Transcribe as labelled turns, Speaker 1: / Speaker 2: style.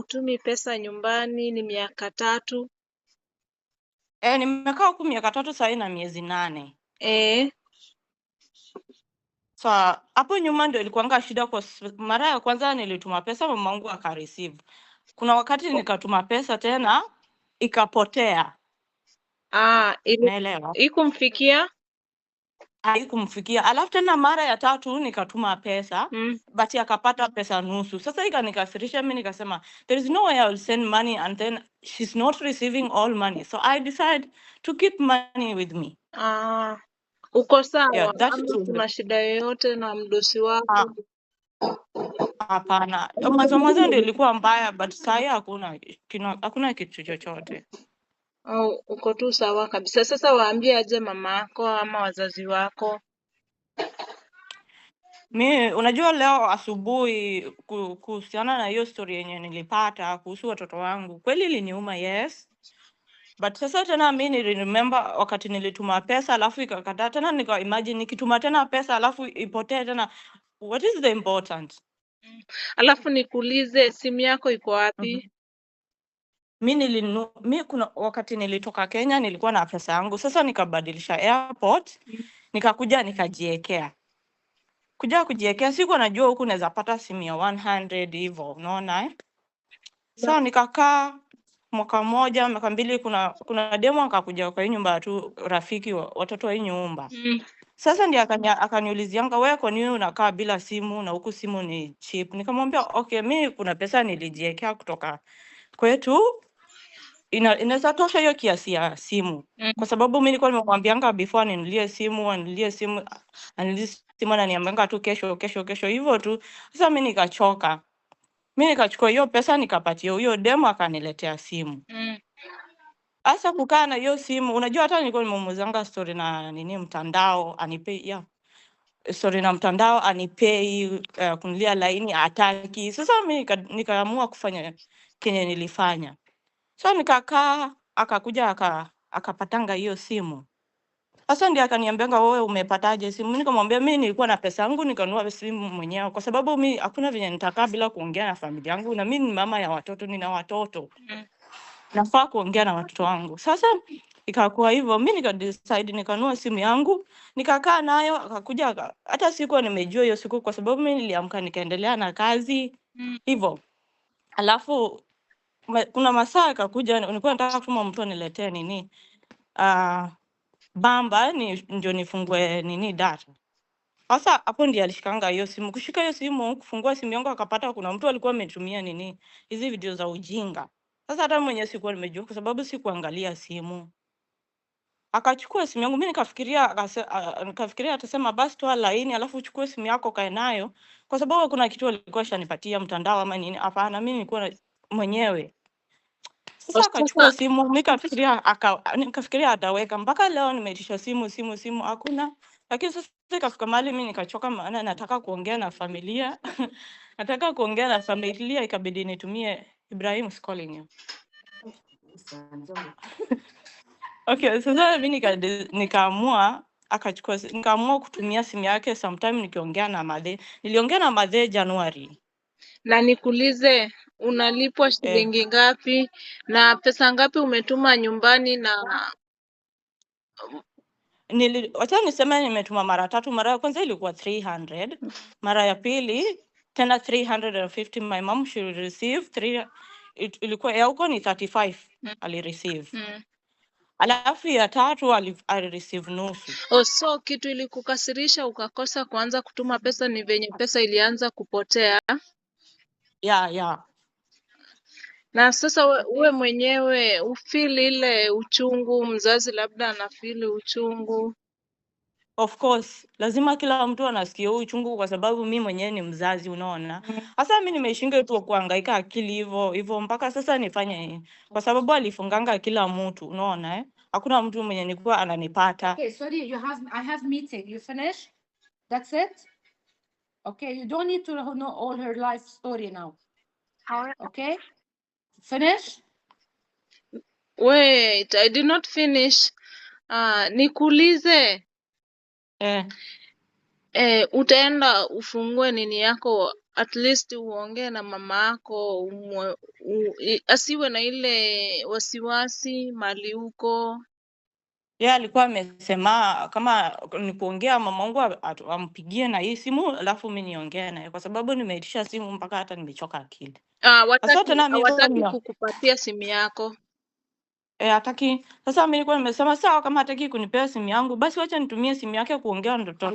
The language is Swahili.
Speaker 1: utumi pesa nyumbani, ni miaka 3.
Speaker 2: Nimekaa huku miaka 3 sasa na miezi 8. So hapo nyuma ndio ilikuanga shida kwa mara ya kwanza nilituma pesa mamangu akareceive. Kuna wakati nikatuma pesa tena ikapotea. Naelewa.
Speaker 1: Ikumfikia?
Speaker 2: Haikumfikia. Alafu tena mara ya 3 nikatuma pesa but akapata pesa nusu. Sasa ikanikasirisha, mimi nikasema there is no way I will send money and then she's not receiving all money. So I decided to keep money with me.
Speaker 1: Uko sawa?
Speaker 2: Yeah,
Speaker 1: Ama kuna shida yoyote na mdosi wako?
Speaker 2: Hapana. Mwanzo ndio ilikuwa mbaya but sasa hakuna kitu chochote.
Speaker 1: Uko tu sawa kabisa. Sasa waambie aje mama yako ama wazazi wako?
Speaker 2: Unajua leo asubuhi kuhusiana na hiyo story yenye nilipata kuhusu watoto wangu, kweli iliniuma, yes. But sasa tena mimi remember wakati nilituma pesa alafu ikakataa tena, nika imagine nikituma tena pesa alafu ipotee tena. What is the important?
Speaker 1: Alafu nikuulize, simu yako iko wapi?
Speaker 2: Mimi kuna wakati nilitoka Kenya nilikuwa na pesa yangu, sasa nikabadilisha airport, nikakuja nikajiekea. Kujiekea sikuwa najua huku naweza pata simu ya 100 hivyo, unaona So nikakaa mwaka mmoja, mwaka mbili, kuna demo akakuja kwa hii nyumba tu, rafiki watoto wa hii nyumba. Sasa ndiye akaniulizianga, wewe kwa nini unakaa bila simu na huku simu ni cheap? Nikamwambia okay, mimi kuna pesa nilijiekea kutoka kwetu, inaweza tosha hiyo kiasi ya simu. Kwa sababu mimi nilikuwa nimemwambianga before aninulie simu ananiambianga tu kesho hivyo tu. Sasa mimi nikachoka. Mimi nikachukua hiyo pesa nikapatia huyo demo akaniletea simu. Asa kukaa na hiyo simu, unajua hata nilikuwa nimemuuzanga story na mtandao anipei story na mtandao anipei kunilia laini hataki. Sasa mimi nikaamua kufanya kenye nilifanya. So nikakaa, akakuja akapatanga hiyo simu. Sasa ndiye akaniambianga, wewe umepataje simu? Nikamwambia mimi nilikuwa na pesa yangu nikanunua simu mwenyewe, kwa sababu mimi hakuna venye nitakaa bila kuongea na familia yangu, na mimi ni mama ya watoto, nina watoto. Nafaa kuongea na watoto wangu. Sasa ikakuwa hivyo, mimi nikadecide nikanunua simu yangu, nikakaa nayo, akakuja hata sikuwa nimejua hiyo siku kwa sababu mimi niliamka nikaendelea na kazi hivyo. Alafu kuna masaa akakuja, nilikuwa nataka kutuma mtu aniletee bamba ndio nifungue data. Sasa hapo ndiye alishikanga hiyo simu. Kushika hiyo simu, kufungua simu yangu akapata kuna mtu alikuwa ametumia hizi video za ujinga. Sasa hata mwenyewe sikuwa nimejua kwa sababu sikuangalia simu. Akachukua simu yangu, mimi nikafikiria atasema basi toa laini alafu uchukue simu yako kae nayo, kwa sababu kuna kitu alikuwa shanipatia mtandao ama nini. Hapana, mimi nilikuwa mwenyewe. Sasa akachukua simu, nikafikiria ataweka. Mpaka leo nimeitisha simu hakuna. Lakini sasa ikafika mahali mimi nikachoka, maana nataka kuongea na familia. Nataka kuongea na familia, ikabidi nitumie Ibrahim is calling you. Okay, sasa mimi nikaamua kutumia simu yake sometime nikiongea na Madhe. Niliongea na Madhe Januari.
Speaker 1: Na nikuulize, unalipwa shilingi ngapi na pesa ngapi umetuma nyumbani? Na
Speaker 2: wacha niseme nimetuma mara 3. Mara ya kwanza ilikuwa 300, mara ya pili tena 350. My mom should receive 3, ilikuwa ya huko ni 35 alireceive. Alafu ya 3 alireceive nusu.
Speaker 1: So kitu ilikukasirisha ukakosa kuanza kutuma pesa ni venye pesa ilianza kupotea?
Speaker 2: Yeah.
Speaker 1: Na sasa we mwenyewe ufeel ile uchungu, mzazi labda anafeel uchungu?
Speaker 2: Of course, lazima kila mtu anasikia uchungu kwa sababu mimi mwenyewe ni mzazi, unaona. Sasa mimi nimeshinga tu kuhangaika akili hivyo mpaka sasa nifanye kwa sababu alifunganga kila mtu, unaona Hakuna mtu mwenye nilikuwa ananipata.
Speaker 3: Okay, sorry, I have meeting. You finish? That's it? Okay, you don't need to know all her life story now. Okay? Finish?
Speaker 1: Wait, I did not finish. Nikuulize. Utaenda ufungue nini yako at least uongee na mama yako asiwe na ile wasiwasi mali huko.
Speaker 2: Yeye alikuwa amesema kama ni kuongea mamangu ampigie na hii simu alafu mimi niongee naye, kwa sababu nimeitisha simu mpaka hata nimechoka akili. Sasa tena mimi
Speaker 1: Hawataki kukupatia simu yako.
Speaker 2: Hataki. Sasa mimi nilikuwa nimesema sawa, kama hataki kunipea simu yangu basi wacha nitumie simu yake kuongea na mtoto